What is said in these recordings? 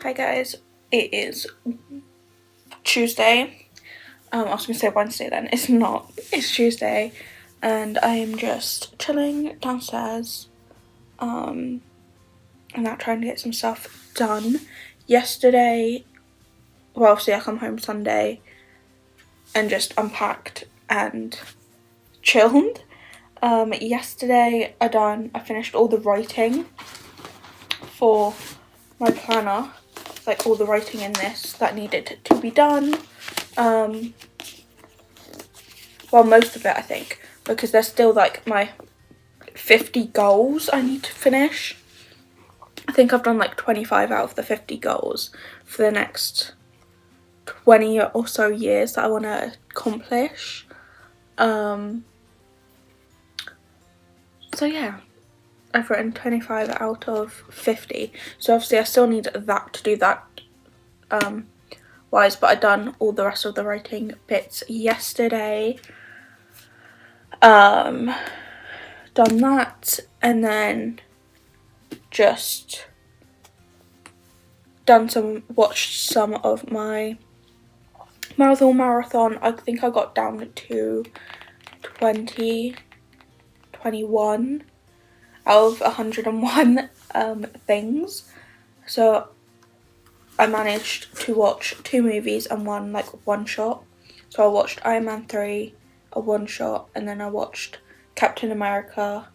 Hi guys, it is Tuesday. I was going to say Wednesday then, it's not, it's Tuesday, and I am just chilling downstairs, and now trying to get some stuff done. Yesterday, well obviously I come home Sunday and just unpacked and chilled. Yesterday I finished all the writing for my planner, like all the writing in this that needed to be done. Well, most of it I think, because there's still like my 50 goals I need to finish. I think I've done like 25 out of the 50 goals for the next 20 or so years that I want to accomplish. So yeah, I've written 25 out of 50, so obviously I still need that to do that wise, but I've done all the rest of the writing bits yesterday. Done that, and then just watched some of my marathon. I think I got down to 21 out of 101 things, so I managed to watch 2 movies and one shot. So I watched Iron Man 3, a one shot, and then I watched Captain America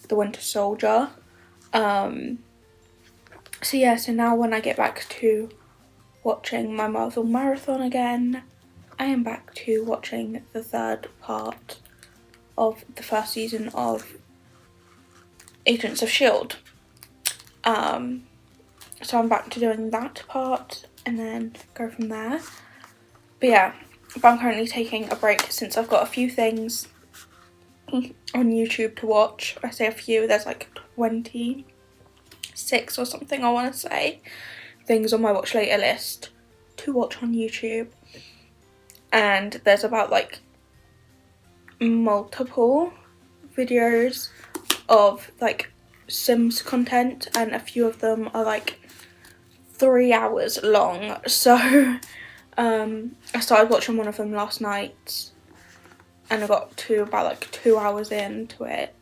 the Winter Soldier. So now when I get back to watching my Marvel marathon again, I am back to watching the 3rd part of the 1st season of Agents of S.H.I.E.L.D. So I'm back to doing that part and then go from there. But I'm currently taking a break since I've got a few things on YouTube to watch. I say a few, there's like 26 or something I want to say things on my watch later list to watch on YouTube, and there's about like multiple videos of like Sims content, and a few of them are like 3 hours long, so I started watching one of them last night and I got to about like 2 hours into it,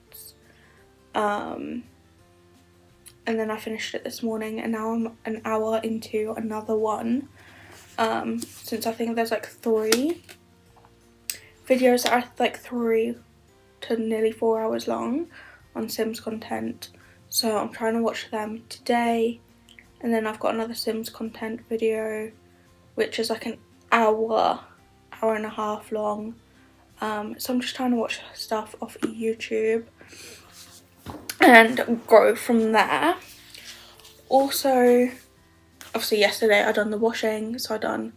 and then I finished it this morning, and now I'm an hour into another one, since I think there's like 3 videos that are like 3 to nearly 4 hours long on Sims content, so I'm trying to watch them today. And then I've got another Sims content video which is like an hour and a half long, so I'm just trying to watch stuff off YouTube and go from there. Also, obviously yesterday I done the washing, so I done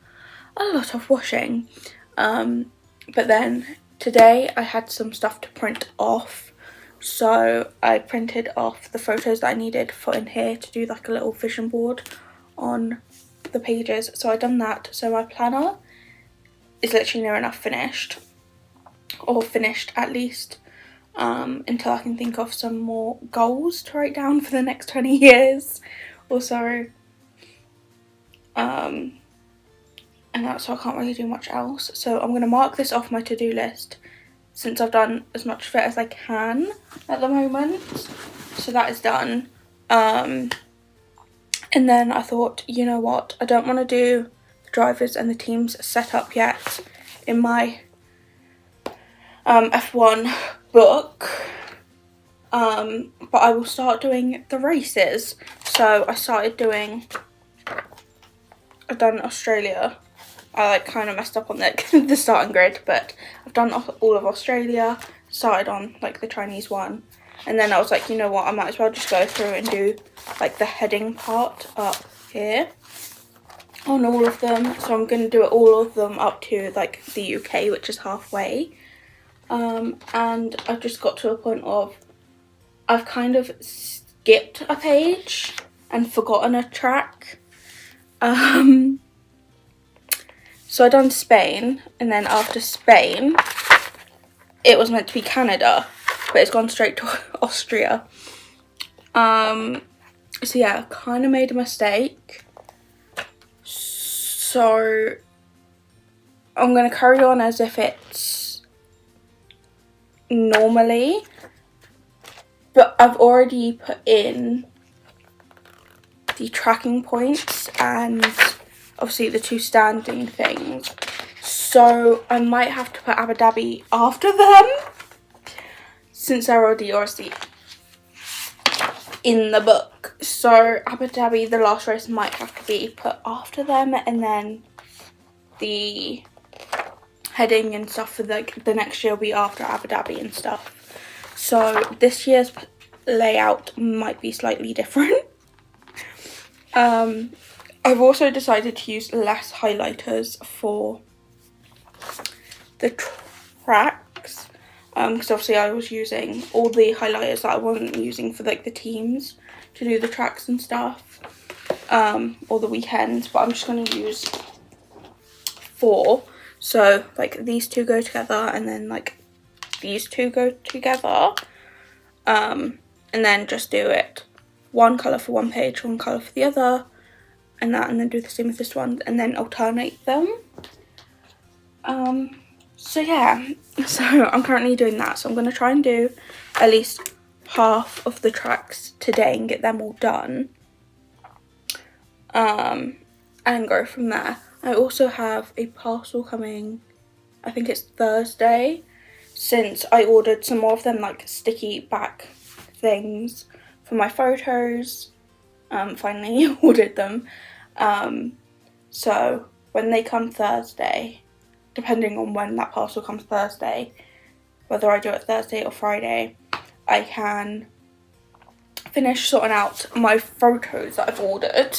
a lot of washing, but then today I had some stuff to print off, so I printed off the photos that I needed for in here to do like a little vision board on the pages, so I done that. So my planner is literally near enough finished, or finished at least, until I can think of some more goals to write down for the next 20 years or so. And that's why I can't really do much else, so I'm going to mark this off my to-do list since I've done as much of it as I can at the moment. So that is done. And then I thought, you know what, I don't want to do the drivers and the teams set up yet in my F1 book, but I will start doing the races. So I've done Australia. I like kind of messed up on the starting grid, but I've done all of Australia, started on like the Chinese one, and then I was like, you know what, I might as well just go through and do like the heading part up here on all of them. So I'm going to do all of them up to like the UK, which is halfway, and I've just got to a point of I've kind of skipped a page and forgotten a track. So I done Spain, and then after Spain it was meant to be Canada, but it's gone straight to Austria. So yeah, kind of made a mistake So I'm going to carry on as if it's normally, but I've already put in the tracking points and obviously the 2 standing things, so I might have to put Abu Dhabi after them since they're already obviously in the book. So Abu Dhabi, the last race, might have to be put after them, and then the heading and stuff for the next year will be after Abu Dhabi and stuff. So this year's layout might be slightly different. I've also decided to use less highlighters for the tracks, because obviously I was using all the highlighters that I wasn't using for like the teams to do the tracks and stuff, or the weekends, but I'm just going to use 4. So like these 2 go together, and then like these 2 go together, and then just do it 1 colour for one page, 1 colour for the other, and then do the same with this one, and then alternate them. So yeah, so I'm currently doing that, so I'm going to try and do at least half of the tracks today and get them all done, and go from there. I also have a parcel coming, I think it's Thursday, since I ordered some more of them like sticky back things for my photos. Finally ordered them. So when they come Thursday, depending on when that parcel comes Thursday, whether I do it Thursday or Friday, I can finish sorting out my photos that I've ordered.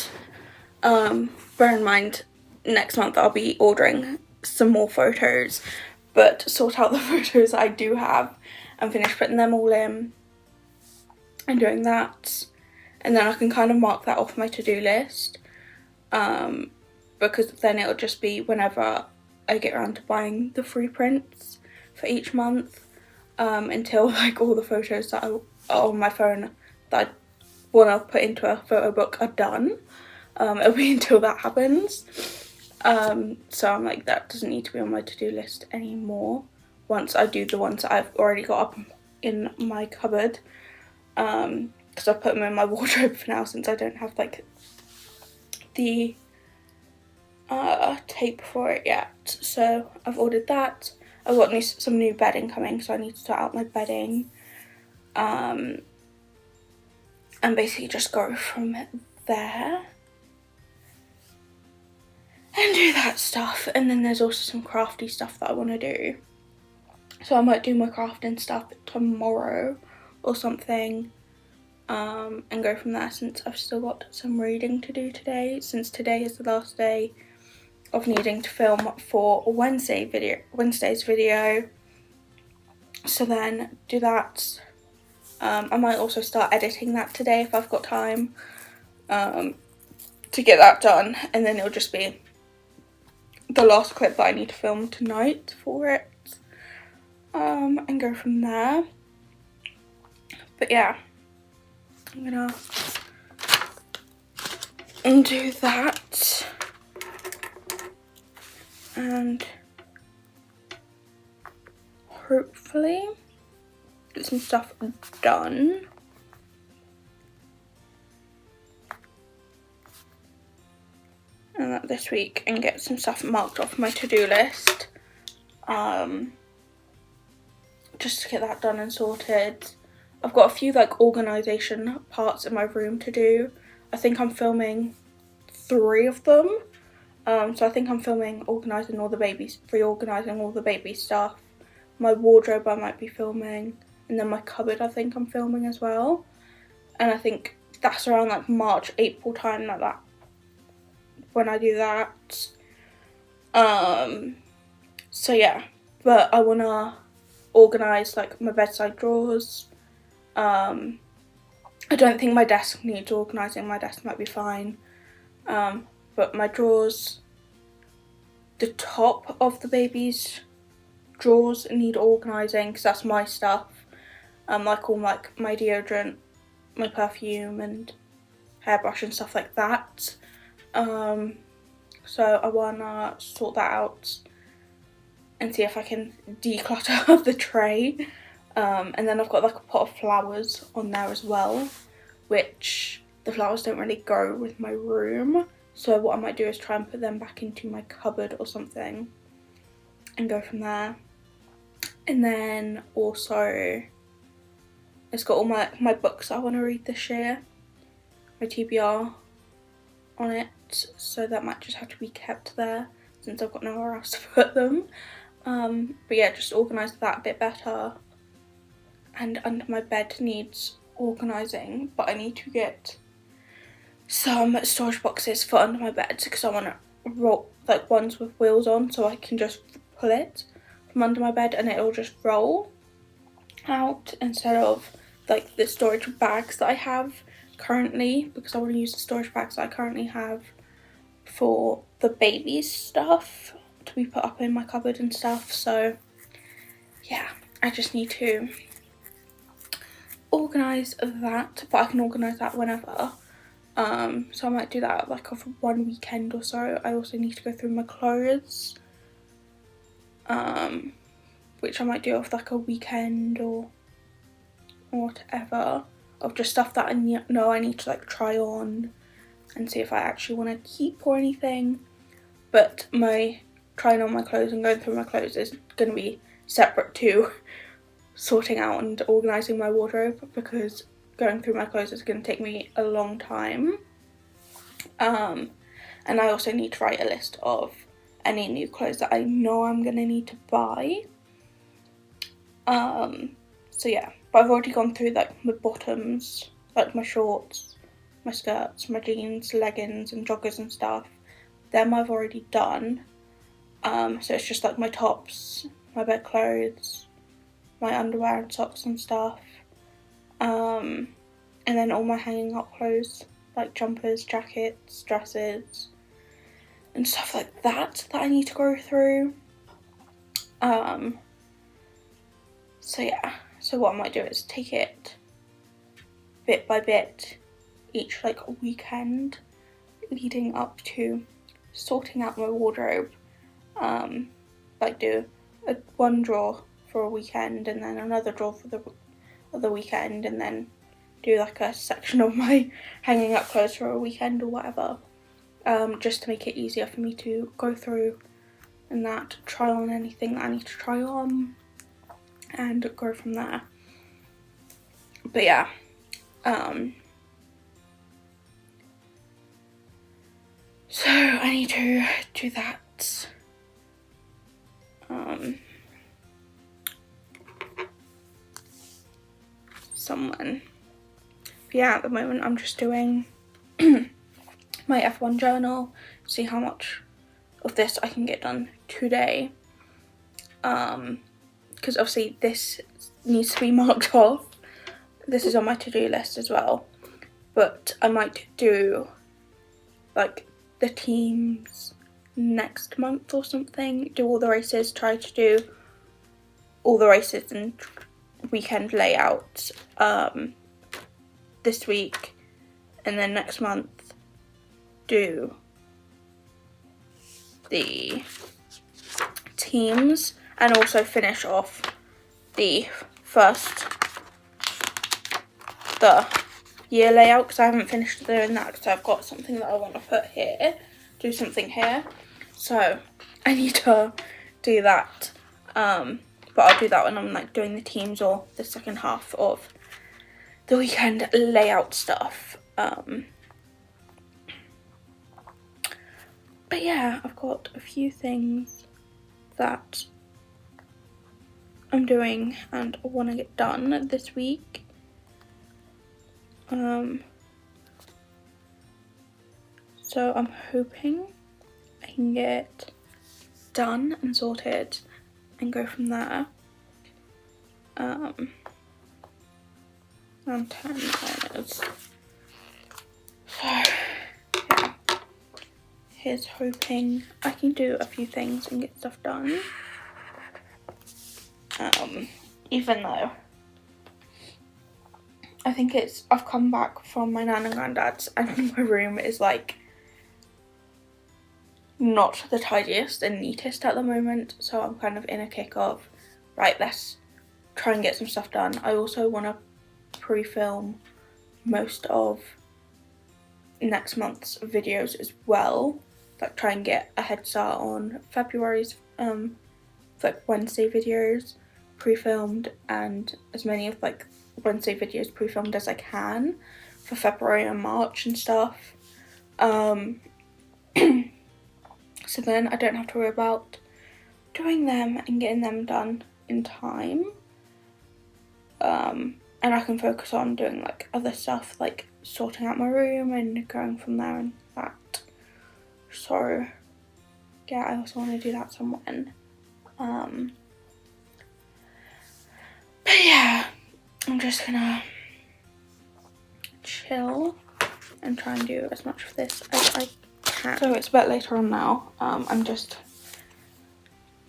Bear in mind, next month I'll be ordering some more photos, but sort out the photos that I do have and finish putting them all in and doing that, and then I can kind of mark that off my to-do list, because then it'll just be whenever I get around to buying the free prints for each month, until like all the photos that are on my phone that I want to put into a photo book are done. It'll be until that happens. So I'm like, that doesn't need to be on my to-do list anymore once I do the ones that I've already got up in my cupboard, because I've put them in my wardrobe for now since I don't have like the tape for it yet. So I've ordered that. I've got some new bedding coming, so I need to start out my bedding, and basically just go from there and do that stuff. And then there's also some crafty stuff that I want to do, so I might do my crafting stuff tomorrow or something, and go from there, since I've still got some reading to do today, since today is the last day of needing to film for Wednesday's video. So then do that. I might also start editing that today if I've got time, to get that done, and then it'll just be the last clip that I need to film tonight for it, and go from there. But yeah, I'm gonna do that and hopefully get some stuff done. And that this week, and get some stuff marked off my to-do list, just to get that done and sorted. I've got a few like organisation parts in my room to do. I think I'm filming 3 of them. So I think I'm filming reorganising all the baby stuff. My wardrobe I might be filming, and then my cupboard I think I'm filming as well. And I think that's around like March, April time, like that, when I do that. So yeah, but I wanna organise like my bedside drawers. I don't think my desk needs organising. My desk might be fine. But my drawers, the top of the baby's drawers need organising, because that's my stuff. Like all like my deodorant, my perfume and hairbrush and stuff like that. so I wanna sort that out and see if I can declutter the tray. And then I've got like a pot of flowers on there as well, which the flowers don't really go with my room, so what I might do is try and put them back into my cupboard or something and go from there. And then also it's got all my books I want to read this year, my TBR on it, so that might just have to be kept there since I've got nowhere else to put them. But yeah, just organise that a bit better. And under my bed needs organising, but I need to get some storage boxes for under my bed because I want to roll, like ones with wheels on, so I can just pull it from under my bed and it'll just roll out instead of like the storage bags that I have currently, because I want to use the storage bags that I currently have for the baby stuff to be put up in my cupboard and stuff. So yeah, I just need to organise that, but I can organise that whenever. So I might do that like over one weekend or so. I also need to go through my clothes, which I might do off like a weekend or whatever, of just stuff that I know I need to like try on and see if I actually want to keep or anything. But my trying on my clothes and going through my clothes is going to be separate to sorting out and organising my wardrobe, because going through my clothes is going to take me a long time. And I also need to write a list of any new clothes that I know I'm going to need to buy. So yeah, but I've already gone through like my bottoms, like my shorts, my skirts, my jeans, leggings and joggers and stuff. Them I've already done. So it's just like my tops, my bedclothes, my underwear and socks and stuff, and then all my hanging up clothes like jumpers, jackets, dresses and stuff like that I need to go through. So yeah, so what I might do is take it bit by bit each like weekend leading up to sorting out my wardrobe, like do one drawer for a weekend and then another drawer for the other weekend, and then do like a section of my hanging up clothes for a weekend or whatever, just to make it easier for me to go through and that, try on anything that I need to try on and go from there. But yeah, so I need to do that. Someone. But yeah, at the moment I'm just doing my F1 journal, see how much of this I can get done today. Because obviously this needs to be marked off. This is on my to-do list as well. But I might do like the teams next month or something. Do all the races, try to do all the races and weekend layouts this week, and then next month do the teams and also finish off the year layout, because I haven't finished doing that because I've got something that I want to put here, do something here, so I need to do that. But I'll do that when I'm like doing the teams or the second half of the weekend layout stuff. But yeah, I've got a few things that I'm doing and I want to get done this week. So I'm hoping I can get done and sorted and go from there. And 10 hours. So yeah, here's hoping I can do a few things and get stuff done. Even though I think I've come back from my nan and granddad's and my room is like not the tidiest and neatest at the moment, so I'm kind of in a kick of, right, let's try and get some stuff done. I also want to pre-film most of next month's videos as well, like try and get a head start on February's like Wednesday videos pre-filmed, and as many of like Wednesday videos pre-filmed as I can for February and March and stuff. So then I don't have to worry about doing them and getting them done in time. And I can focus on doing like other stuff, like sorting out my room and going from there and that. So yeah, I also want to do that someone. But yeah, I'm just gonna chill and try and do as much of this as I can. So it's a bit later on now. I'm just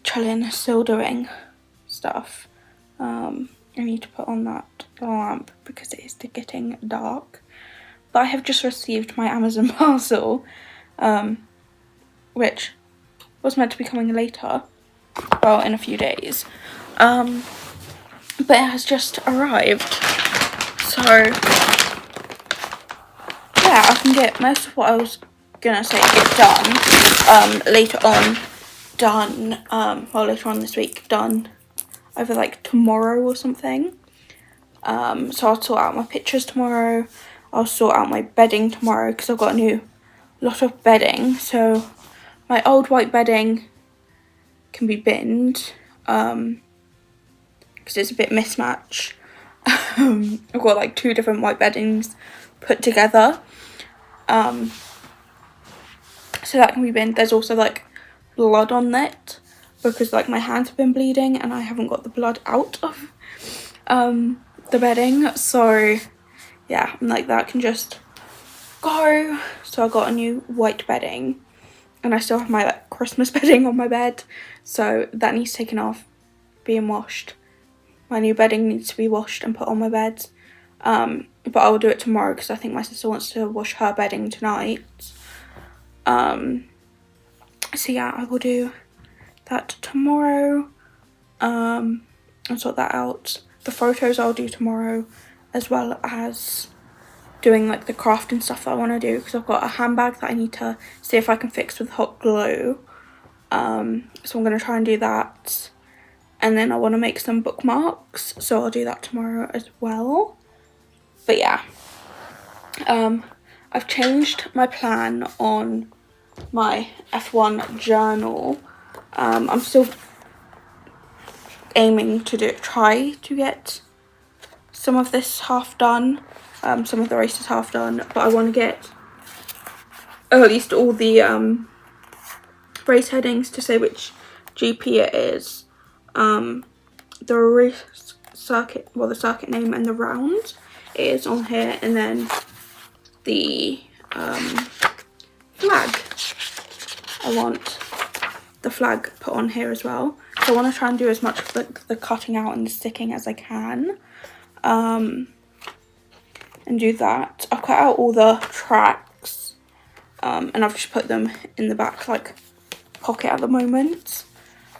chilling, still doing stuff. I need to put on that lamp because it is getting dark. But I have just received my Amazon parcel, which was meant to be coming later, well, in a few days. But it has just arrived. So yeah, I can get most of what I was gonna say get done later on. Well, later on this week, done over like tomorrow or something. So I'll sort out my pictures tomorrow. I'll sort out my bedding tomorrow because I've got a new lot of bedding. So my old white bedding can be binned because it's a bit mismatched. I've got like 2 different white beddings put together. So that can be binned. There's also like blood on it because like my hands have been bleeding and I haven't got the blood out of the bedding. So yeah, I'm like, that can just go. So I got a new white bedding and I still have my like Christmas bedding on my bed, so that needs taken off, being washed. My new bedding needs to be washed and put on my bed, but I'll do it tomorrow because I think my sister wants to wash her bedding tonight. So yeah, I will do that tomorrow and sort that out. The photos I'll do tomorrow, as well as doing like the crafting stuff that I want to do, because I've got a handbag that I need to see if I can fix with hot glue. So I'm going to try and do that, and then I want to make some bookmarks, so I'll do that tomorrow as well. But yeah, I've changed my plan on my F1 journal. I'm still aiming to try to get some of this half done, some of the races half done, but I want to get at least all the race headings to say which GP it is, the race circuit, well, the circuit name and the round is on here, and then the flag. I want the flag put on here as well. So I want to try and do as much of the cutting out and the sticking as I can, and do that. I've cut out all the tracks, and I've just put them in the back like pocket at the moment.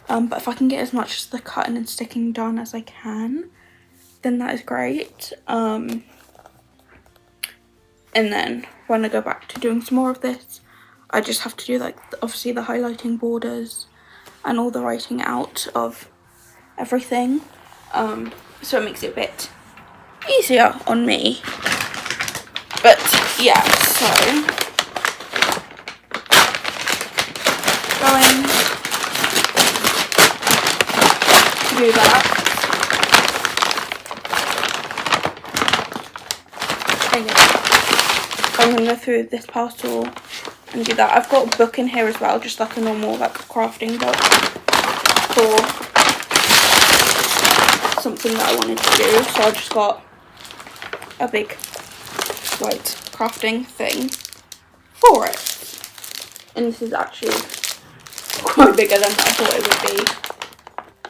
But if I can get as much of the cutting and sticking done as I can, then that is great. And then when I go back to doing some more of this, I just have to do like obviously the highlighting borders and all the writing out of everything. So it makes it a bit easier on me. But yeah, so going to do that. And yeah, I'm going to go through this parcel and do that. I've got a book in here as well, just like a normal like crafting book for something that I wanted to do. So I just got a big white crafting thing for it. And this is actually quite bigger than I thought it would be.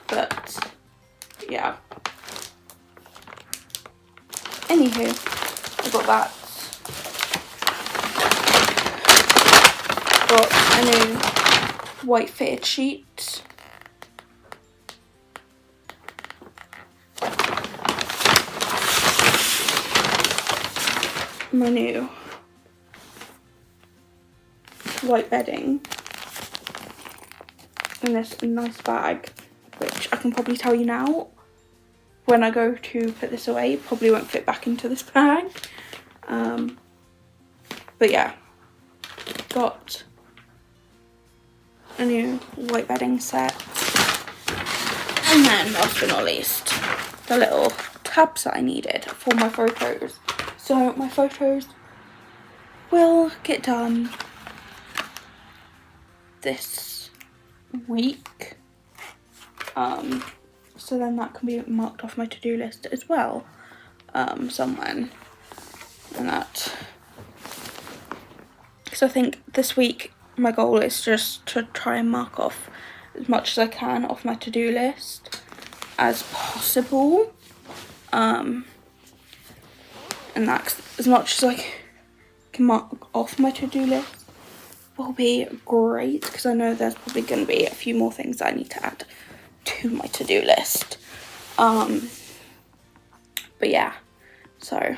But yeah. Anywho, I got that. Got a new white fitted sheets. My new white bedding in this nice bag, which I can probably tell you now, when I go to put this away, probably won't fit back into this bag. But yeah, got a new white bedding set. And then, last but not least, the little tabs that I needed for my photos. So my photos will get done this week. So then that can be marked off my to-do list as well, somewhere. And that, because I think this week my goal is just to try and mark off as much as I can off my to-do list as possible. And that, as much as I can mark off my to-do list will be great, because I know there's probably going to be a few more things that I need to add to my to-do list. But yeah, so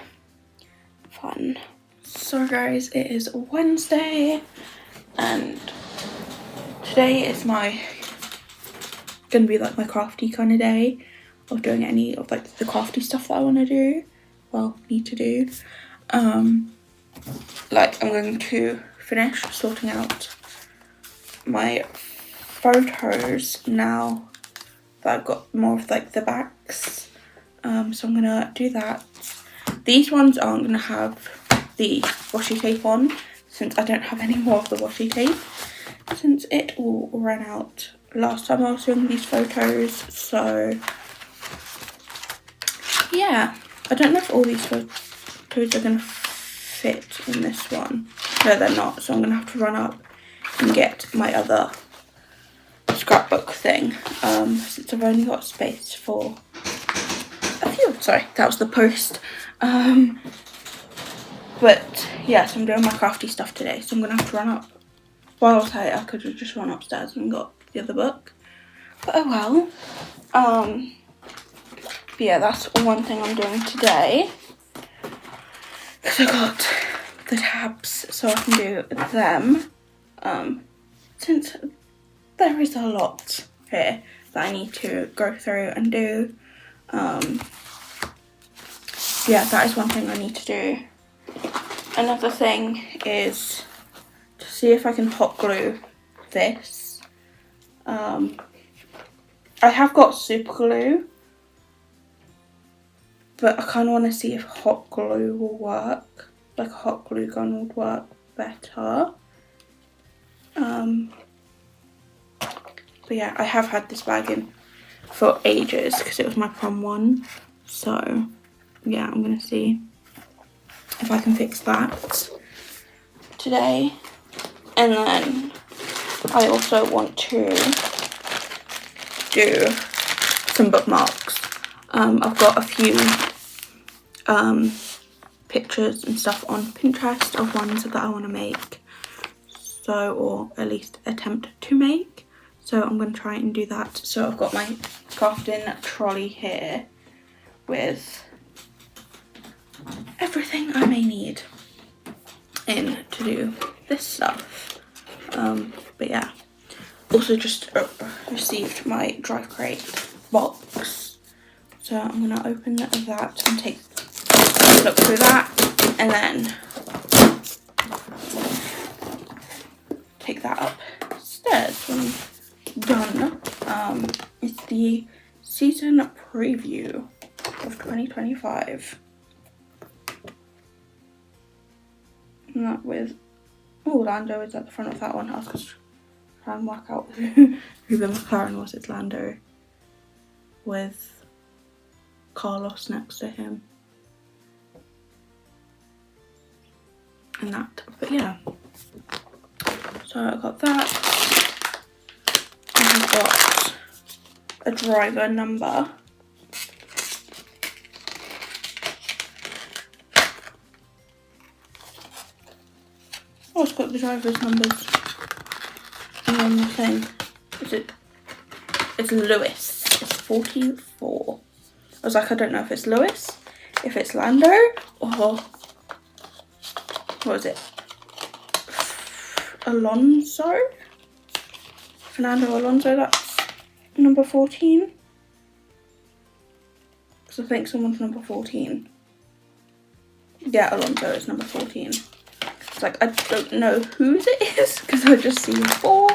fun. So guys, it is Wednesday and today is gonna be like my crafty kind of day of doing any of like the crafty stuff that I want to do, need to do. Like I'm going to finish sorting out my photos now that I've got more of like the backs. So I'm gonna do that. These ones aren't gonna have the washi tape on, since I don't have any more of the washi tape, since it all ran out last time I was doing these photos. So yeah, I don't know if all these photos are gonna fit in this one. No, they're not, so I'm gonna have to run up and get my other scrapbook thing, since I've only got space for a few. Sorry, that was the post. But yes, I'm doing my crafty stuff today, so I'm gonna have to run up. While I was here, I could have just run upstairs and got the other book, but oh well. But yeah, that's one thing I'm doing today, because I got the tabs so I can do them, since there is a lot here that I need to go through and do. Yeah, that is one thing I need to do. Another thing is to see if I can hot glue this. I have got super glue, but I kind of want to see if hot glue will work, like a hot glue gun would work better. But yeah, I have had this bag in for ages because it was my prom one. So yeah, I'm going to see if I can fix that today. And then I also want to do some bookmarks. I've got a few pictures and stuff on Pinterest of ones that I want to make, so, or at least attempt to make. So I'm going to try and do that. So I've got my crafting trolley here with everything I may need in to do this stuff. But yeah, also just received my Drive Crate box, so I'm gonna open that and take a look through that, and then take that upstairs when done. It's the season preview of 2025. And that with, oh, Lando is at the front of that one. I was just trying to work out who the McLaren was. It's Lando with Carlos next to him. And that, but yeah. So I got that. I've got a driver number. Oh, it's got the driver's numbers. one thing. It's Lewis. It's 44. I was like, I don't know if it's Lewis, if it's Lando, or what is it? Alonso? Fernando Alonso, that's number 14. Because I think someone's number 14. Yeah, Alonso is number 14. It's like, I don't know whose it is, because I just see 4.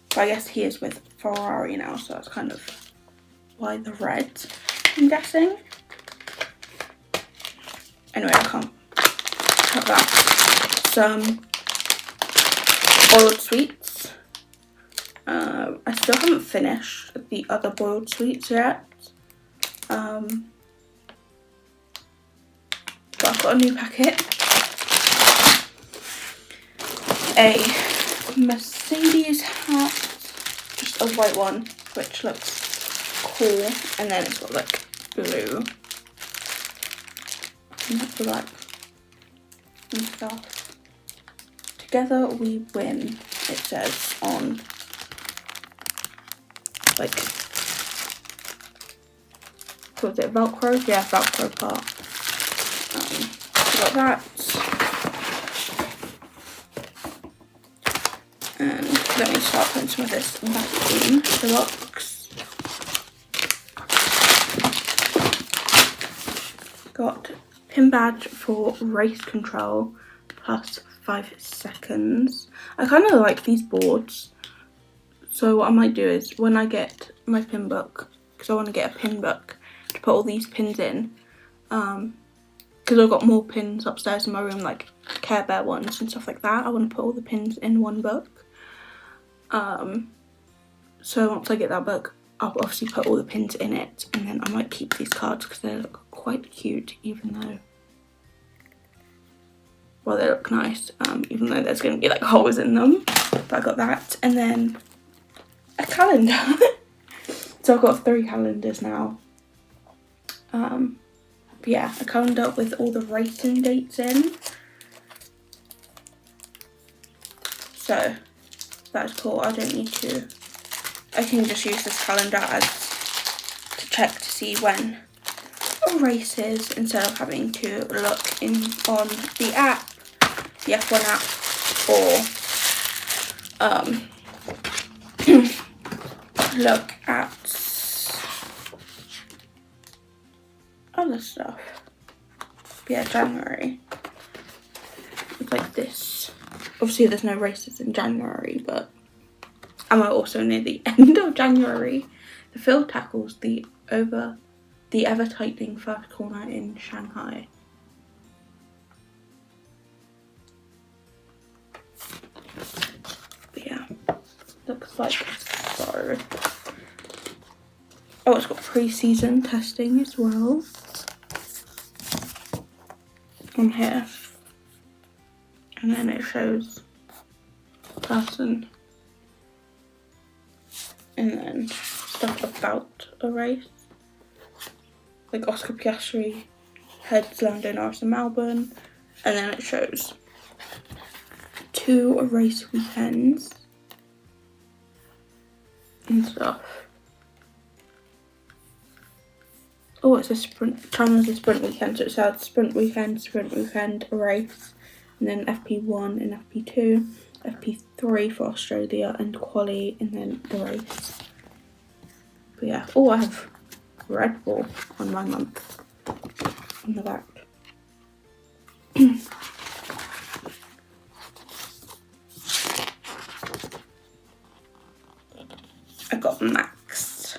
But I guess he is with Ferrari now, so that's kind of why the red, I'm guessing. Anyway, I can't have that. Some boiled sweets. I still haven't finished the other boiled sweets yet. But I've got a new packet. A Mercedes hat, just a white one, which looks cool, and then it's got like blue and that's black and stuff. Together we win, it says on like, what was it, Velcro? Yeah, Velcro part. Got that. And let me start putting some of this back in the box. Got pin badge for race control plus 5 seconds. I kind of like these boards. So what I might do is when I get my pin book, because I want to get a pin book to put all these pins in, because I've got more pins upstairs in my room, like Care Bear ones and stuff like that. I want to put all the pins in one book. So once I get that book, I'll obviously put all the pins in it, and then I might keep these cards because they look quite cute, even though, well, they look nice, even though there's going to be like holes in them. But I got that, and then a calendar. So I've got 3 calendars now. But yeah, a calendar with all the racing dates in. So that's cool. I don't need to, I can just use this calendar as to check to see when a race is, instead of having to look in on the app, the F1 app, or look at other stuff. But yeah, January. It's like this. Obviously there's no races in January, but am I also near the end of January? The field tackles the ever tightening first corner in Shanghai. But yeah, looks like so. Oh, it's got pre-season testing as well on here. And then it shows person, and then stuff about a race, like Oscar Piastri heads Lando Norris in Melbourne, and then it shows 2 race weekends and stuff. Oh, it's a sprint. China's a sprint weekend, so it says sprint weekend, race. And then FP1 and FP2, FP3 for Australia, and quali, and then the race. But yeah, oh, I have Red Bull on my month on the back. I got Max.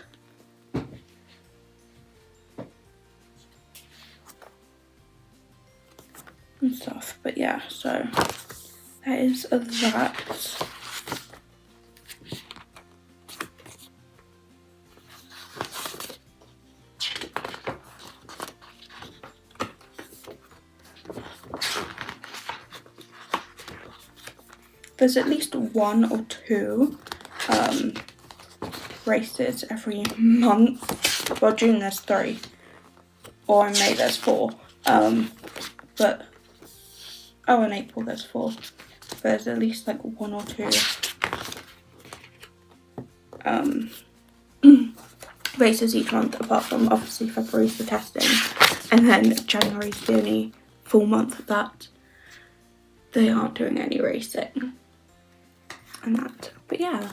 And stuff, but yeah, so that is that. There's at least 1 or 2 races every month. Well, June there's 3, or in May there's 4. But oh, in April there's 4. there's at least like 1 or 2 races each month, apart from obviously February's for testing, and then January's the only full month that they aren't doing any racing and that. But yeah,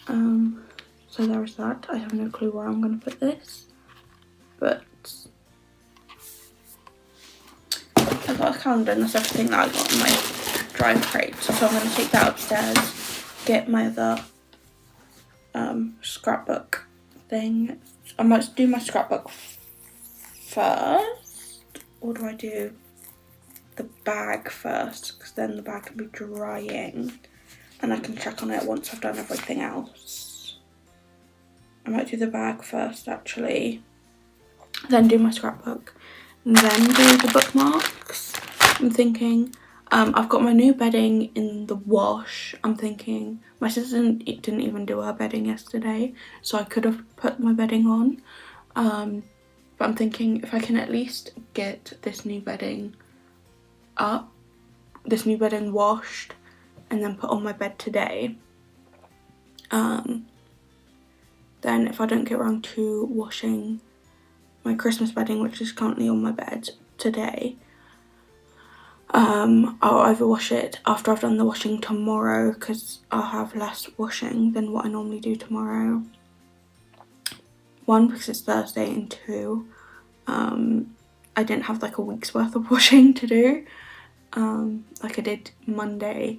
so there is that. I have no clue where I'm going to put this, but I've got a calendar and that's everything that I got in my drying crate, so I'm going to take that upstairs, get my other scrapbook thing. I might do my scrapbook first, or do I do the bag first, because then the bag can be drying and I can check on it once I've done everything else. I might do the bag first actually, then do my scrapbook, and then do the bookmarks. I'm thinking, I've got my new bedding in the wash. I'm thinking, my sister didn't even do her bedding yesterday, so I could have put my bedding on. But I'm thinking if I can at least get this new bedding up, this new bedding washed, and then put on my bed today, then if I don't get around to washing my Christmas bedding, which is currently on my bed today, I'll either wash it after I've done the washing tomorrow, because I'll have less washing than what I normally do tomorrow. 1, because it's Thursday, and 2, I didn't have like a week's worth of washing to do, like I did Monday,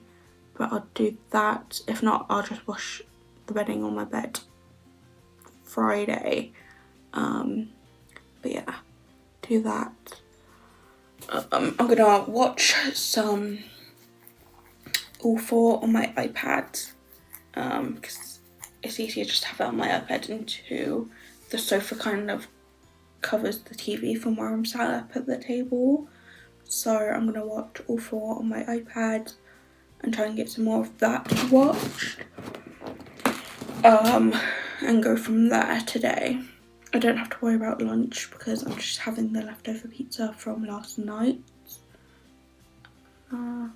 but I'll do that. If not, I'll just wash the bedding on my bed Friday. But yeah, do that. I'm gonna watch some All 4 on my iPad, because it's easier just to have it on my iPad, and 2, the sofa kind of covers the TV from where I'm sat up at the table. So I'm gonna watch All 4 on my iPad and try and get some more of that watched, and go from there today. I don't have to worry about lunch because I'm just having the leftover pizza from last night. And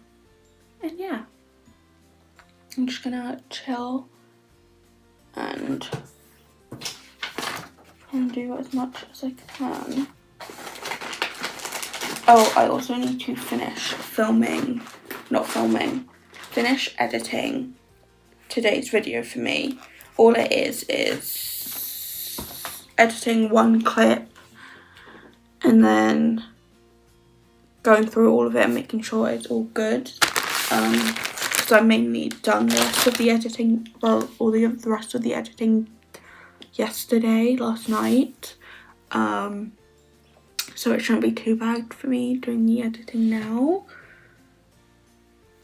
yeah, I'm just gonna chill and try and do as much as I can. Oh, I also need to finish finish editing today's video for me. All it is editing one clip and then going through all of it and making sure it's all good, because I mainly done the rest of the editing, well, all the rest of the editing last night, so it shouldn't be too bad for me doing the editing now.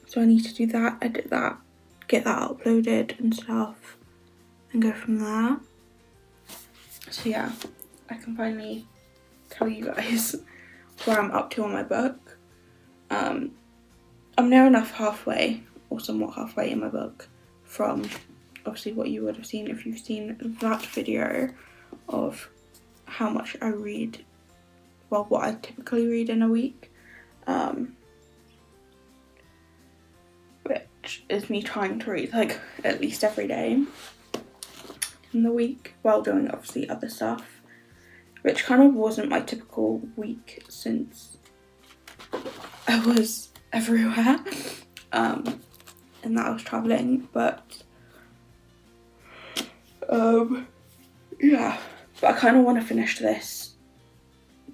So I need to do that, edit that, get that uploaded and stuff, and go from there. So yeah, I can finally tell you guys where I'm up to on my book. I'm near enough halfway, or somewhat halfway in my book, from obviously what you would have seen if you've seen that video of how much I read, well, what I typically read in a week, which is me trying to read like at least every day in the week, while doing obviously other stuff, which kind of wasn't my typical week since I was everywhere, and that I was travelling. But yeah, but I kind of want to finish this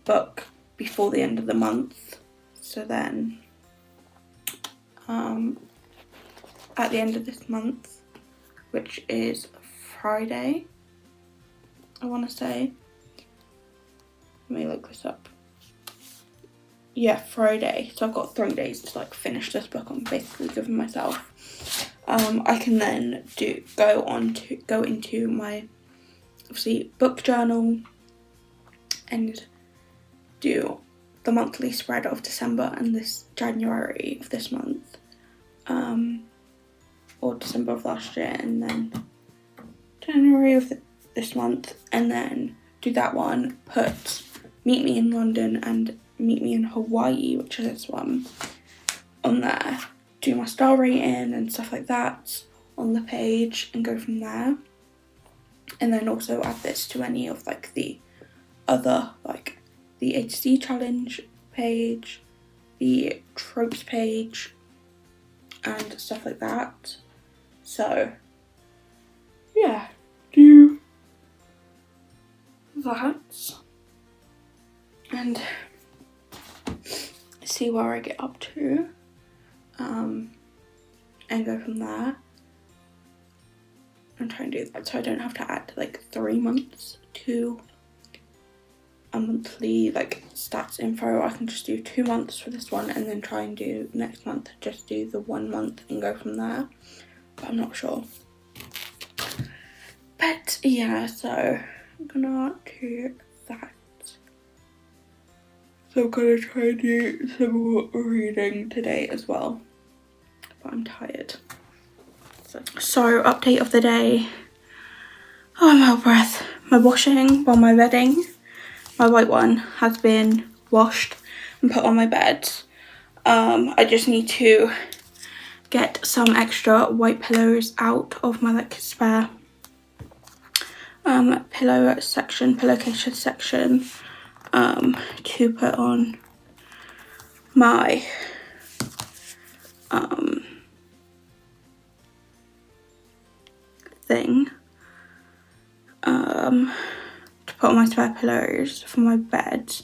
book before the end of the month, so then at the end of this month, which is Friday, I want to say, let me look this up. Yeah, Friday. So I've got 3 days to like finish this book. I'm basically giving myself. I can then go into my obviously book journal and do the monthly spread of December and this January of this month, or December of last year, and then January of this month, and then do that one, put Meet Me in London and Meet Me in Hawaii, which is this one, on there, do my star rating and stuff like that on the page and go from there. And then also add this to any of like the other, like the HC challenge page, the tropes page, and stuff like that. So yeah, do that and see where I get up to, and go from there and try and do that, so I don't have to add like 3 months to a monthly like stats info. I can just do 2 months for this one and then try and do next month just do the 1 month and go from there, but I'm not sure. But yeah, so I'm gonna do that. So I'm gonna try and do some more reading today as well, but I'm tired. So update of the day. Oh, I'm out of breath. My washing, well, my bedding, my white one has been washed and put on my bed. I just need to get some extra white pillows out of my like spare pillowcase section, to put on my thing, to put on my spare pillows for my bed.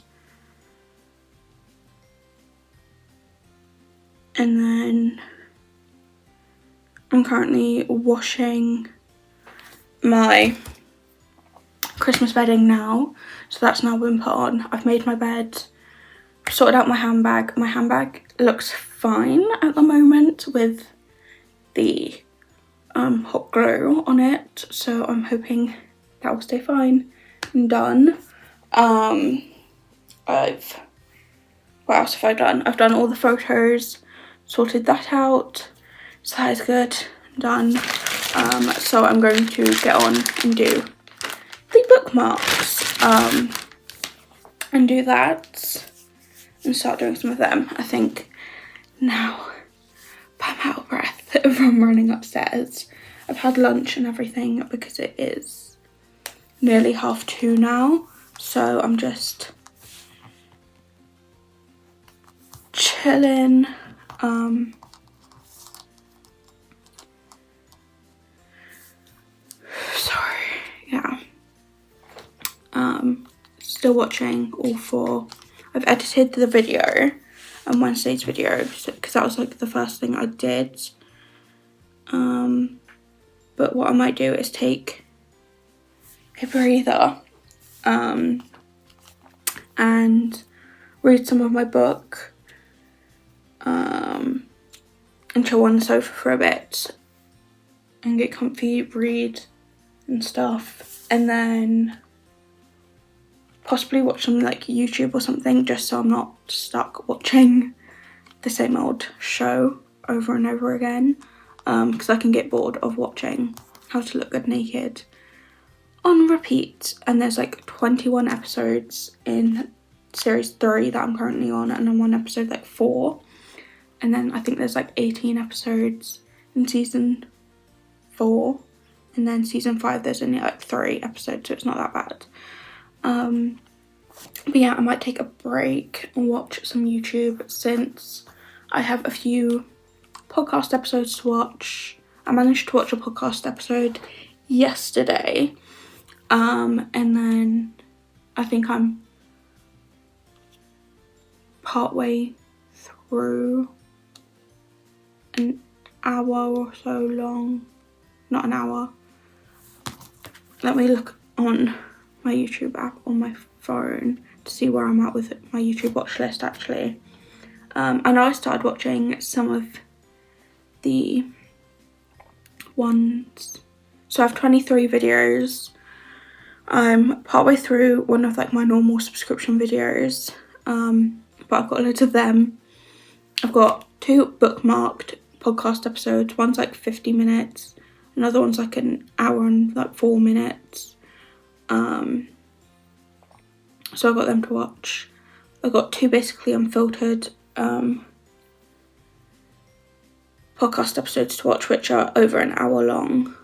And then I'm currently washing my Christmas bedding now, so that's now been put on. I've made my bed, sorted out my handbag. My handbag looks fine at the moment with the hot glue on it, so I'm hoping that will stay fine and done. What else have I done? I've done all the photos, sorted that out, so that is good, done. So I'm going to get on and do the bookmarks, and do that and start doing some of them, I think, now. But I'm out of breath from running upstairs. I've had lunch and everything because it is nearly 2:30 now, so I'm just chilling. Sorry, yeah. Still watching all 4. I've edited the video on Wednesday's video because that was like the first thing I did. But what I might do is take a breather, and read some of my book, and chill on the sofa for a bit and get comfy, read and stuff, and then possibly watch some like YouTube or something, just so I'm not stuck watching the same old show over and over again, because I can get bored of watching How to Look Good Naked on repeat. And there's like 21 episodes in series 3 that I'm currently on, and I'm on episode like 4, and then I think there's like 18 episodes in season 4, and then season 5 there's only like 3 episodes, so it's not that bad. But yeah, I might take a break and watch some YouTube since I have a few podcast episodes to watch. I managed to watch a podcast episode yesterday, and then I think I'm partway through an hour or so long. Not an hour. Let me look on my YouTube app on my phone to see where I'm at with my YouTube watch list actually. I know I started watching some of the ones, so I have 23 videos. I'm partway through one of like my normal subscription videos, but I've got loads of them. I've got 2 bookmarked podcast episodes. One's like 50 minutes, another one's like an hour and like 4 minutes. So I've got them to watch. I've got 2 basically unfiltered podcast episodes to watch, which are over an hour long.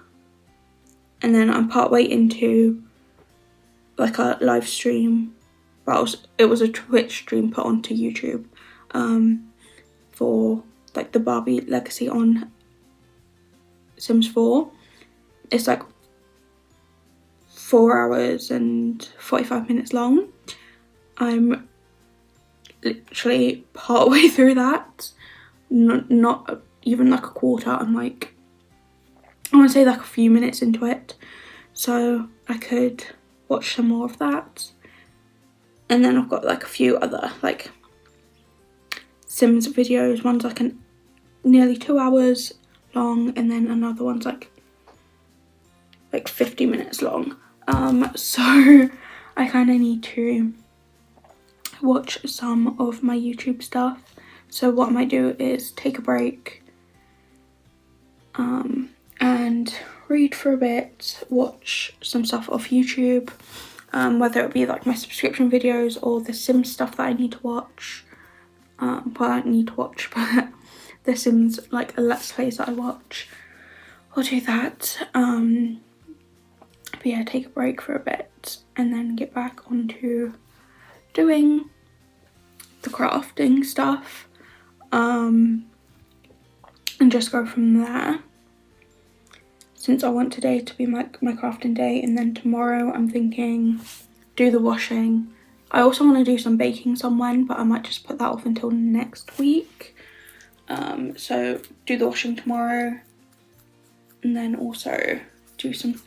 And then I'm partway into like a live stream. Well, it was a Twitch stream put onto YouTube for like the Barbie Legacy on Sims 4. It's like 4 hours and 45 minutes long. I'm literally partway through that. Not even like a quarter. I'm like, I want to say like a few minutes into it. So I could watch some more of that. And then I've got like a few other like Sims videos. One's like nearly 2 hours long, and then another one's like 50 minutes long. So I kind of need to watch some of my YouTube stuff. So what I might do is take a break and read for a bit, watch some stuff off YouTube, whether it be like my subscription videos or the Sims stuff that I need to watch. Well, I don't need to watch, but the Sims like Let's Plays that I watch. I'll do that. But yeah, take a break for a bit and then get back onto doing the crafting stuff, and just go from there, since I want today to be my crafting day. And then tomorrow I'm thinking do the washing. I also want to do some baking somewhere, but I might just put that off until next week. So do the washing tomorrow, and then also do some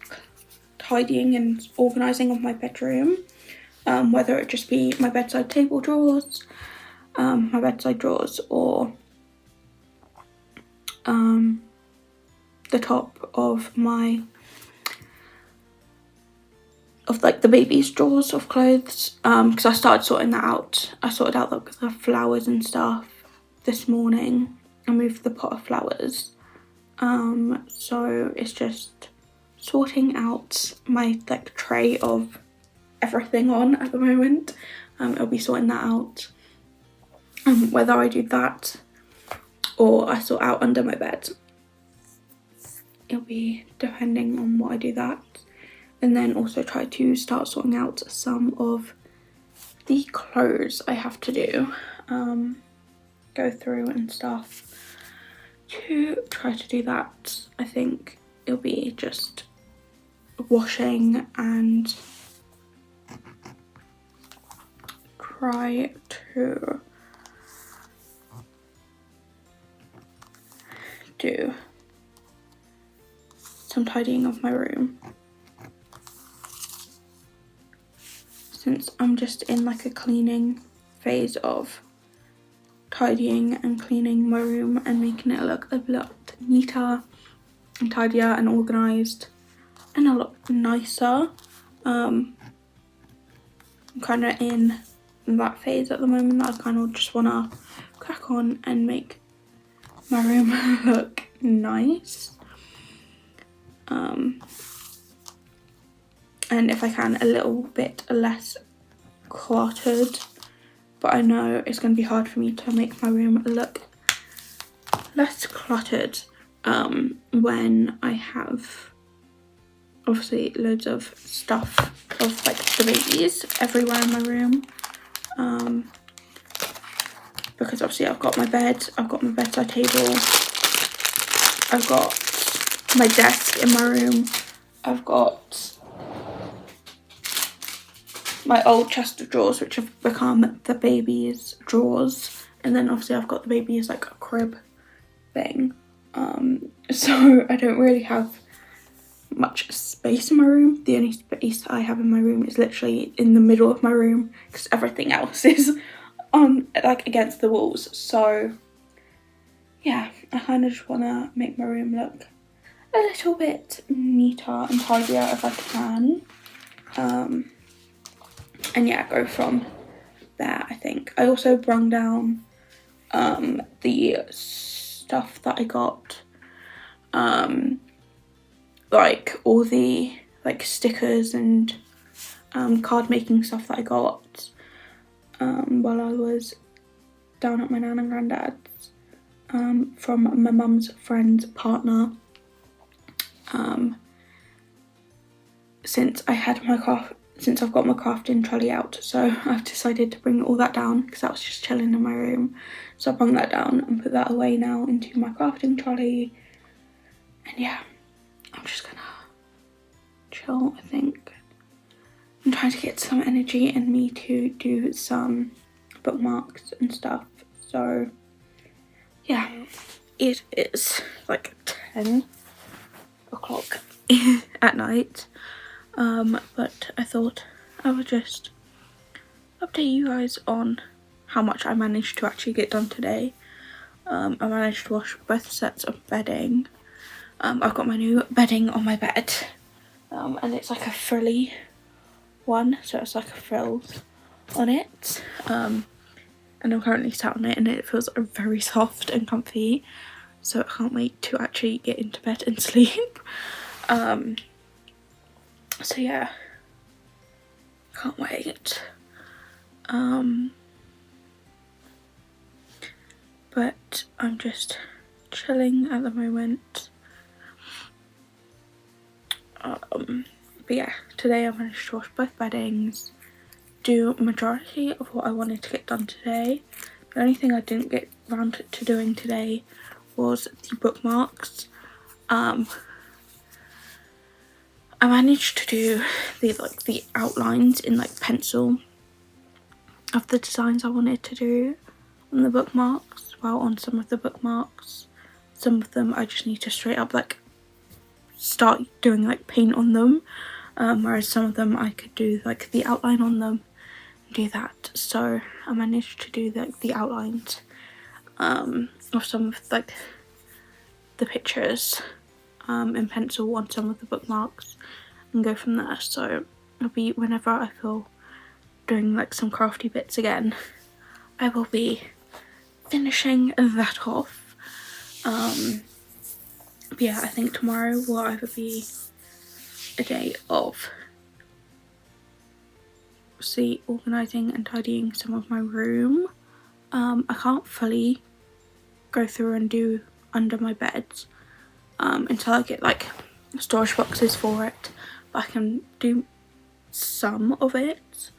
tidying and organising of my bedroom, whether it just be my bedside table drawers, my bedside drawers, or the top of the baby's drawers of clothes, because I started sorting that out. I sorted out the flowers and stuff this morning. I moved the pot of flowers, so it's just sorting out my like tray of everything on at the moment. I'll be sorting that out, whether I do that or I sort out under my bed. It'll be depending on what I do that. And then also try to start sorting out some of the clothes I have to do, go through and stuff, to try to do that. I think it'll be just washing and try to do some tidying of my room, since I'm just in like a cleaning phase of tidying and cleaning my room and making it look a lot neater and tidier and organised and a lot nicer. I'm kind of in that phase at the moment that I kind of just want to crack on and make my room look nice. And if I can, a little bit less cluttered, but I know it's going to be hard for me to make my room look less cluttered when I have obviously loads of stuff of like the babies everywhere in my room, because obviously I've got my bed, I've got my bedside table, I've got my desk in my room, I've got my old chest of drawers which have become the baby's drawers, and then obviously I've got the baby's like a crib thing, so I don't really have much space in my room. The only space I have in my room is literally in the middle of my room, because everything else is on like against the walls. So yeah, I kind of just want to make my room look a little bit neater and tidier if I can, and yeah, go from there. I think I also brung down the stuff that I got, like all the like stickers and card making stuff that I got while I was down at my nan and granddad's, from my mum's friend's partner. Since I've got my crafting trolley out, so I've decided to bring all that down because that was just chilling in my room. So I brought that down and put that away now into my crafting trolley. And yeah, I'm just gonna chill, I think. I'm trying to get some energy in me to do some bookmarks and stuff. So yeah, it is like 10 o'clock at night. But I thought I would just update you guys on how much I managed to actually get done today. I managed to wash both sets of bedding. I've got my new bedding on my bed, and it's like a frilly one, so it's like a frills on it. And I'm currently sat on it and it feels very soft and comfy, so I can't wait to actually get into bed and sleep. So yeah, can't wait. But I'm just chilling at the moment. But yeah, today I managed to wash both beddings, do majority of what I wanted to get done today. The only thing I didn't get round to doing today was the bookmarks. I managed to do the outlines in like pencil of the designs I wanted to do on the bookmarks. Well, on some of the bookmarks, some of them I just need to straight up like start doing like paint on them, whereas some of them I could do like the outline on them and do that. So I managed to do the outlines of some of like the pictures in pencil on some of the bookmarks and go from there. So it'll be whenever I feel doing like some crafty bits again, I will be finishing that off. But yeah, I think tomorrow will either be a day of organising and tidying some of my room. I can't fully go through and do under my bed until I get like storage boxes for it, but I can do some of it.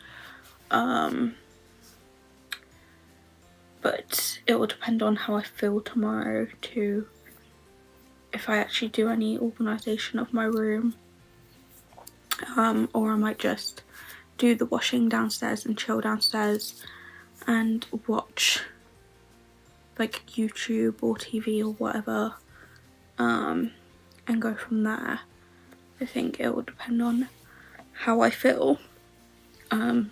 But it will depend on how I feel tomorrow to if I actually do any organisation of my room, or I might just do the washing downstairs and chill downstairs and watch like YouTube or TV or whatever, and go from there. I think it will depend on how I feel, and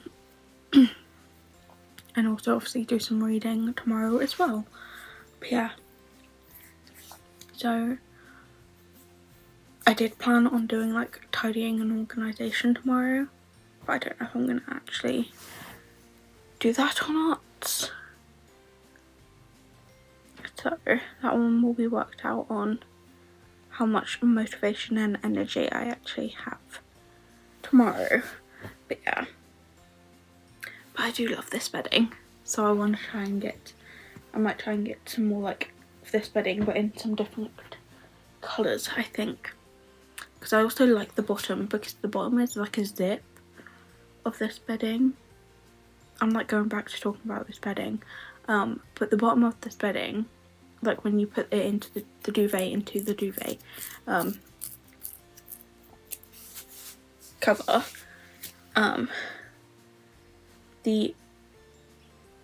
also obviously do some reading tomorrow as well. But yeah, so I did plan on doing like tidying and organisation tomorrow, but I don't know if I'm gonna actually do that or not. So that one will be worked out on how much motivation and energy I actually have tomorrow. But yeah, but I do love this bedding, so I want to try and get, I might try and get some more like of this bedding but in some different colours, I think, because I also like the bottom, because the bottom is like a zip of this bedding. I'm like going back to talking about this bedding, but the bottom of this bedding, like when you put it into the duvet cover, the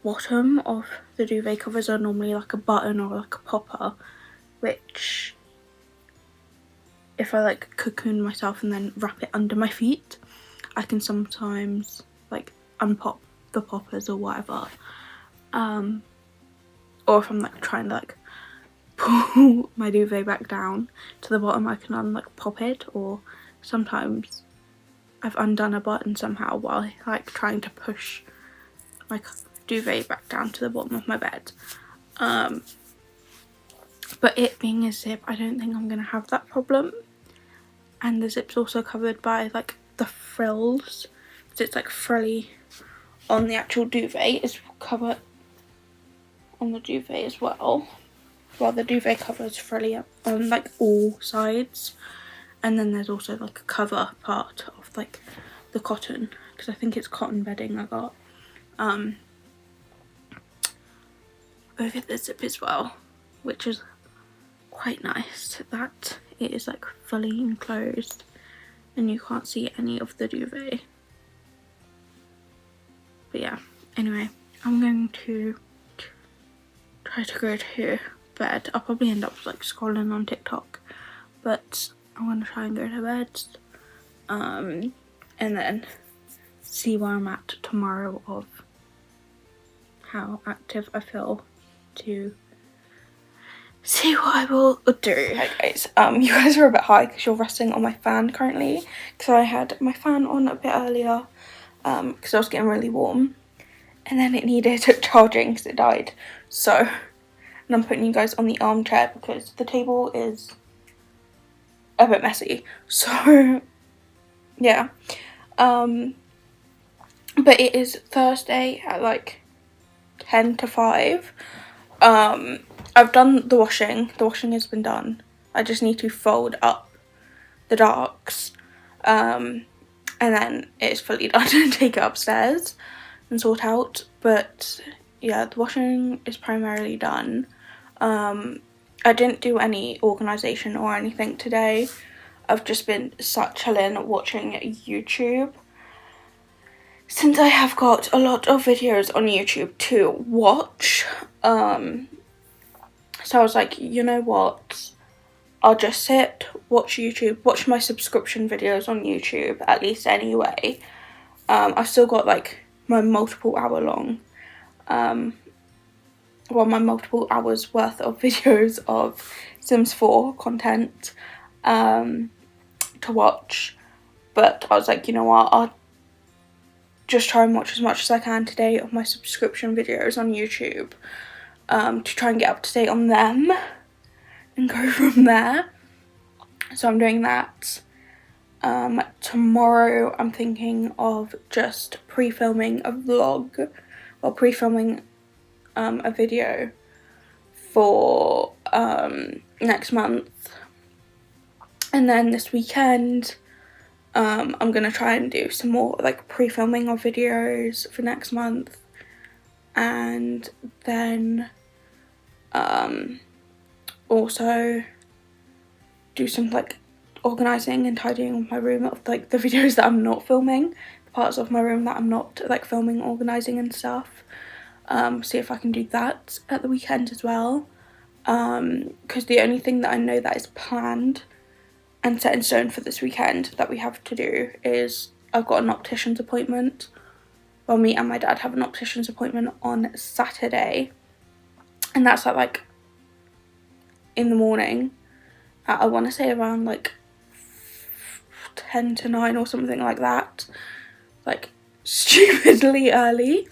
bottom of the duvet covers are normally like a button or like a popper, which if I like cocoon myself and then wrap it under my feet, I can sometimes like unpop the poppers or whatever, or if I'm like trying to like pull my duvet back down to the bottom, I can like pop it, or sometimes I've undone a button somehow while like trying to push my duvet back down to the bottom of my bed. But it being a zip, I don't think I'm gonna have that problem, and the zip's also covered by like the frills, so it's like frilly on the actual duvet, is covered on the duvet as well. well, the duvet cover is fully up on like all sides, and then there's also like a cover part of like the cotton, because I think it's cotton bedding I got over the zip as well, which is quite nice that it is like fully enclosed and you can't see any of the duvet. But yeah, anyway, I'm going to try to go to bed. I'll probably end up like scrolling on TikTok, but I'm going to try and go to bed and then see where I'm at tomorrow of how active I feel to see what I will do. Hi guys, you guys are a bit high because you're resting on my fan currently, because I had my fan on a bit earlier because I was getting really warm, and then it needed charging because it died. So, and I'm putting you guys on the armchair because the table is a bit messy. So yeah, but it is Thursday at like 10 to 5. I've done the washing has been done. I just need to fold up the darks, and then it's fully done and take it upstairs and sort out. But yeah, the washing is primarily done. I didn't do any organisation or anything today. I've just been sat chilling watching YouTube, since I have got a lot of videos on YouTube to watch. So I was like, you know what, I'll just sit, watch YouTube, watch my subscription videos on YouTube, at least anyway. I've still got like my multiple hour long, my multiple hours worth of videos of Sims 4 content to watch. But I was like, you know what, I'll just try and watch as much as I can today of my subscription videos on YouTube, to try and get up to date on them and go from there. So I'm doing that. Tomorrow I'm thinking of just pre-filming a vlog, or pre-filming a video for next month. And then this weekend I'm gonna try and do some more like pre-filming of videos for next month, and then also do some like organising and tidying of my room of like the videos that I'm not filming, the parts of my room that I'm not like filming, organising and stuff. See if I can do that at the weekend as well, because the only thing that I know that is planned and set in stone for this weekend that we have to do is I've got an optician's appointment. Well, me and my dad have an optician's appointment on Saturday, and that's at like in the morning at, I want to say around like 10 to 9 or something like that, like stupidly early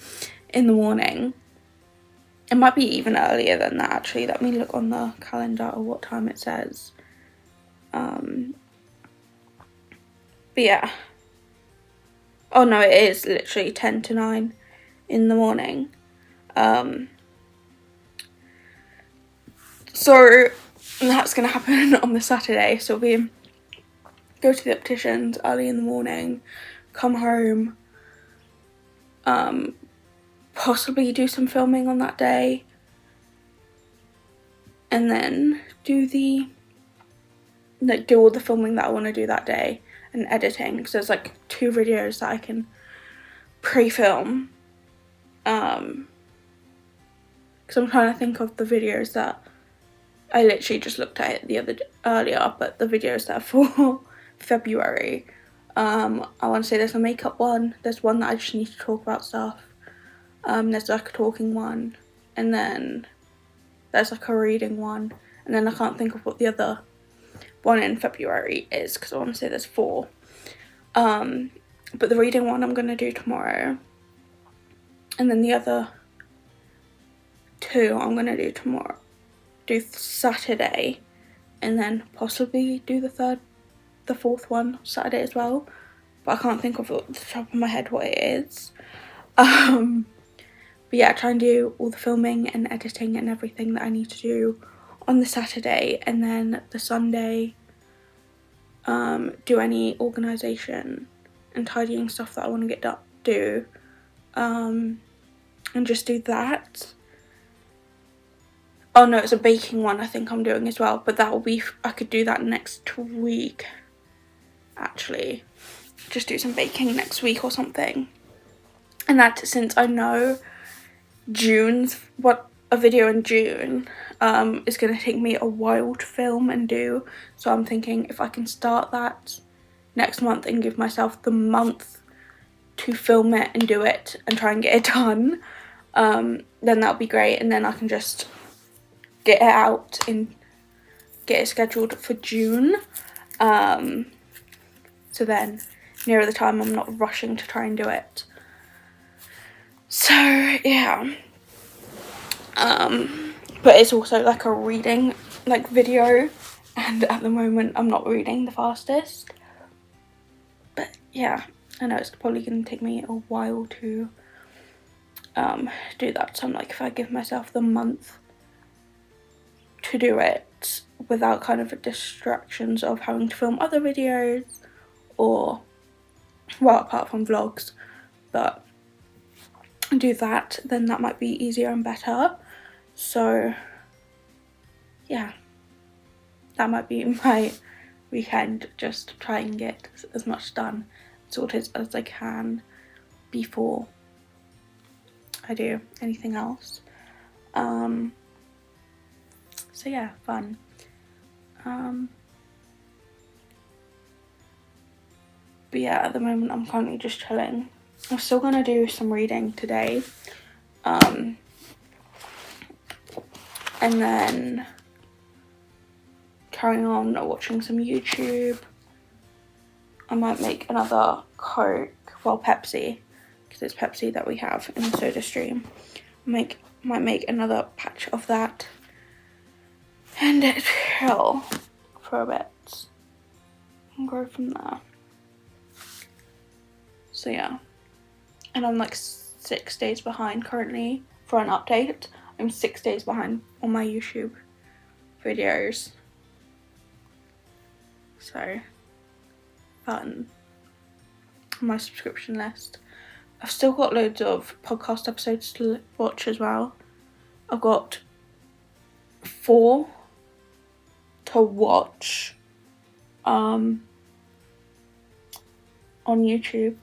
in the morning. It might be even earlier than that actually. Let me look on the calendar or what time it says. But yeah, oh no, it is literally 10 to 9 in the morning. So that's gonna happen on the Saturday. So we go to the opticians early in the morning, come home, possibly do some filming on that day, and then do all the filming that I want to do that day and editing, because there's like 2 videos that I can pre-film, because I'm trying to think of the videos that I literally just looked at it earlier, but the videos that are for February. I want to say there's a makeup one, there's one that I just need to talk about stuff, there's like a talking one, and then there's like a reading one, and then I can't think of what the other one in February is, because I want to say there's 4. But the reading one I'm going to do tomorrow, and then the other 2 I'm going to do Saturday, and then possibly do the 4th one Saturday as well, but I can't think of off the top of my head what it is. But yeah, try and do all the filming and editing and everything that I need to do on the Saturday, and then the Sunday do any organisation and tidying stuff that I want to do, and just do that. Oh no, it's a baking one I think I'm doing as well, but that will be, I could do that next week actually, just do some baking next week or something. And that, since I know a video in June is going to take me a while to film and do, so I'm thinking if I can start that next month and give myself the month to film it and do it and try and get it done, then that'll be great, and then I can just get it out and get it scheduled for June, so then nearer the time I'm not rushing to try and do it. So yeah, but it's also like a reading like video, and at the moment I'm not reading the fastest, but yeah, I know it's probably going to take me a while to do that, so I'm like, if I give myself the month to do it without kind of distractions of having to film other videos, or, well, apart from vlogs, but do that, then that might be easier and better. So yeah, that might be my weekend, just try and get as much done, sorted as I can before I do anything else. So yeah, fun. But yeah, at the moment I'm currently just chilling. I'm still gonna do some reading today, and then carrying on watching some YouTube. I might make another Coke, well, Pepsi, because it's Pepsi that we have in the soda stream. Might make another patch of that and chill for a bit and go from there. So yeah, and I'm like 6 days behind currently for an update. I'm 6 days behind on my YouTube videos, so fun. My subscription list, I've still got loads of podcast episodes to watch as well. I've got 4 to watch on YouTube.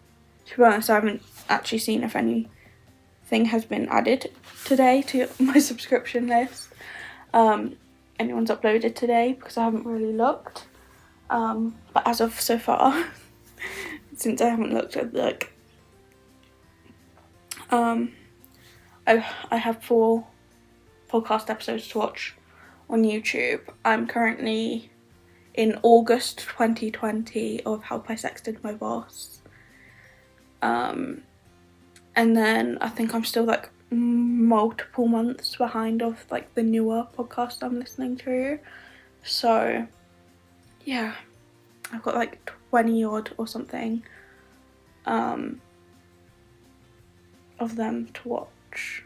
To be honest, I haven't actually seen if anything has been added today to my subscription list. Anyone's uploaded today, because I haven't really looked. But as of so far, since I haven't looked at I have 4 podcast episodes to watch on YouTube. I'm currently in August 2020 of How I Sexted My Boss. And then I think I'm still like multiple months behind of like the newer podcast I'm listening to. So yeah, I've got like 20 odd or something of them to watch.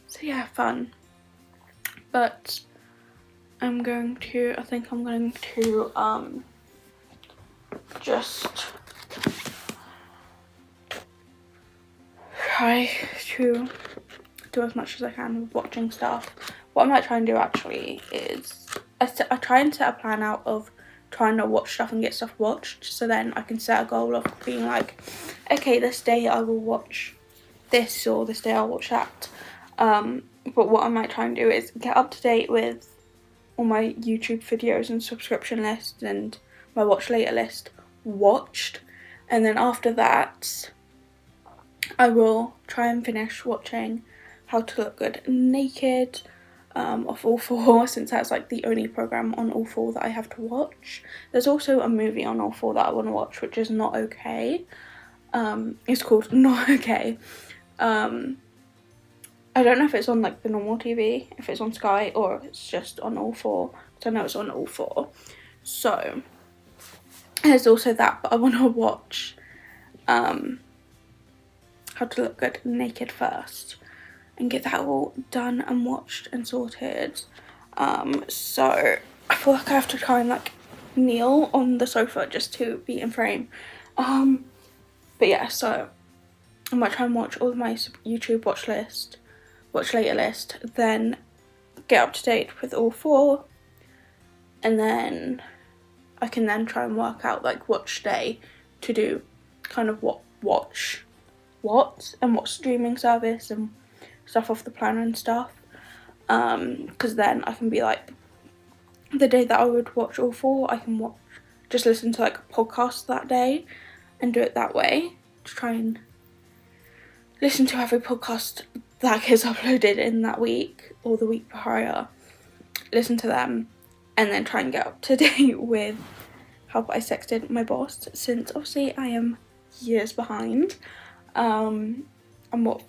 So yeah, fun. But I think I'm going to just try to do as much as I can with watching stuff. What I might try and do actually is I try and set a plan out of trying to watch stuff and get stuff watched, so then I can set a goal of being like, okay, this day I will watch this, or this day I'll watch that. But what I might try and do is get up to date with all my YouTube videos and subscription list and my watch later list watched, and then after that I will try and finish watching How to Look Good Naked of All 4, since that's like the only program on All 4 that I have to watch. There's also a movie on All 4 that I want to watch, which is Not Okay. It's called Not Okay. I don't know if it's on like the normal TV, if it's on Sky, or if it's just on All 4. So I know it's on All 4. So there's also that, but I want to watch How to Look Good Naked first and get that all done and watched and sorted. So I feel like I have to try and like kneel on the sofa just to be in frame. But yeah, so I might try and watch all of my YouTube watch later list, then get up to date with all 4, and then I can then try and work out like which day to do kind of what and what streaming service and stuff off the planner and stuff. Because then I can be like, the day that I would watch all 4, I can just listen to like a podcast that day and do it that way, to try and listen to every podcast that gets uploaded in that week or the week prior, listen to them, and then try and get up to date with how I sexted my boss, since obviously I am years behind. I'm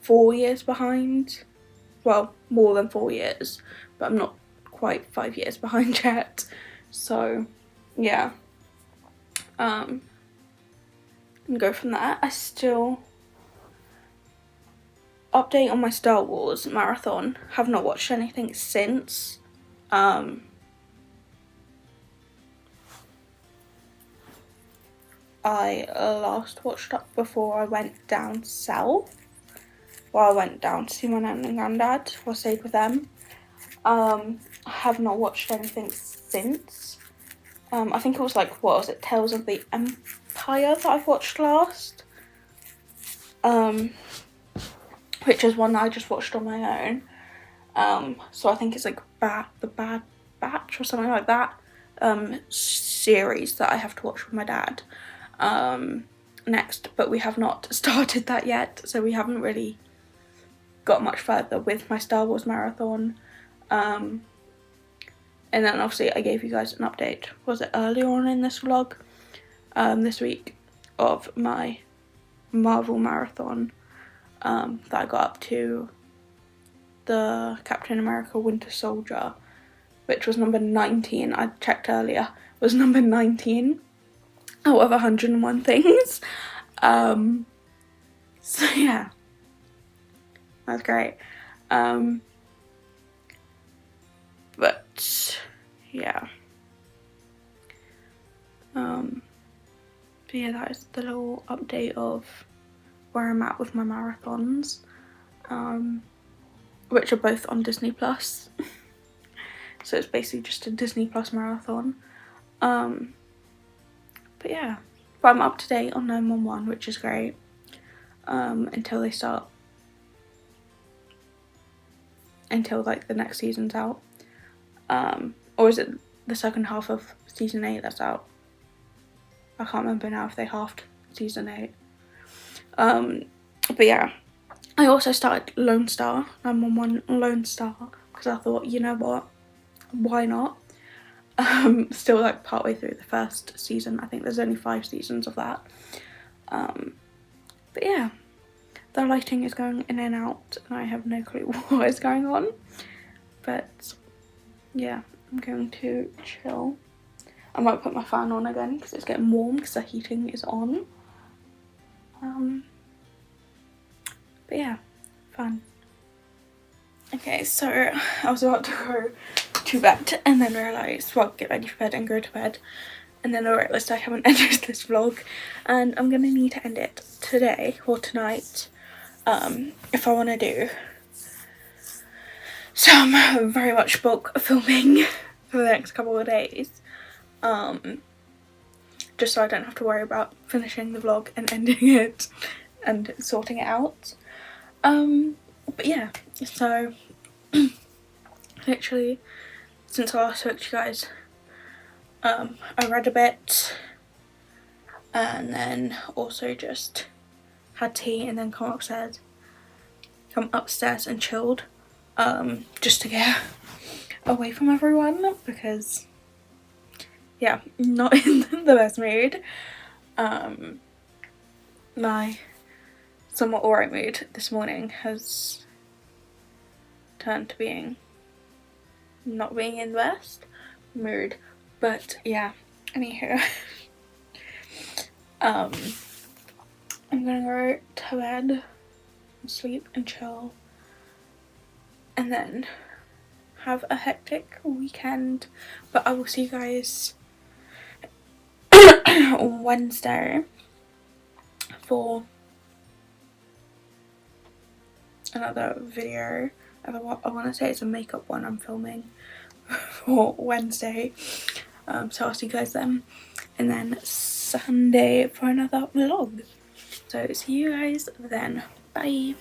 4 years behind? Well, more than 4 years, but I'm not quite 5 years behind yet. So, yeah. And go from there. I still update on my Star Wars marathon. Have not watched anything since. I last watched up before I went down south. Well, I went down to see my nan and granddad. I stayed with them. I have not watched anything since. I think it was like, what was it, Tales of the Empire that I've watched last. Which is one that I just watched on my own. So I think it's like the Bad Batch or something like that. Series that I have to watch with my dad. Next, but we have not started that yet, so we haven't really got much further with my Star Wars marathon. And then obviously I gave you guys an update, was it earlier on in this vlog, this week, of my Marvel marathon, that I got up to the Captain America Winter Soldier, which was number 19, I checked earlier, was number 19 out of 101 things. So yeah, that's great. But yeah. But yeah, that is the little update of where I'm at with my marathons, which are both on Disney Plus. So it's basically just a Disney Plus marathon. But yeah, but I'm up to date on 911, which is great, until like the next season's out. Or is it the second half of season 8 that's out? I can't remember now if they halved season 8. But yeah, I also started Lone Star, 911 Lone Star, because I thought, you know what, why not? Still like partway through the first season. I think there's only 5 seasons of that. But yeah, the lighting is going in and out and I have no clue what is going on. But yeah, I'm going to chill. I might put my fan on again because it's getting warm because the heating is on. But yeah, fun. Okay, so I was about to go to bed and then realised, well, get ready for bed and go to bed. And then I realised I haven't ended this vlog and I'm going to need to end it today or tonight, if I want to do some very much bulk filming for the next couple of days. Just so I don't have to worry about finishing the vlog and ending it and sorting it out. But yeah, so literally since I last spoke to you guys, I read a bit and then also just had tea and then come upstairs and chilled, just to get away from everyone because yeah, not in the best mood. My somewhat alright mood this morning has turned to being not being in the best mood. But yeah, anywho, I'm gonna go to bed and sleep and chill and then have a hectic weekend, but I will see you guys on Wednesday for another video. I want to say it's a makeup one I'm filming for Wednesday, so I'll see you guys then, and then Sunday for another vlog. So see you guys then. Bye.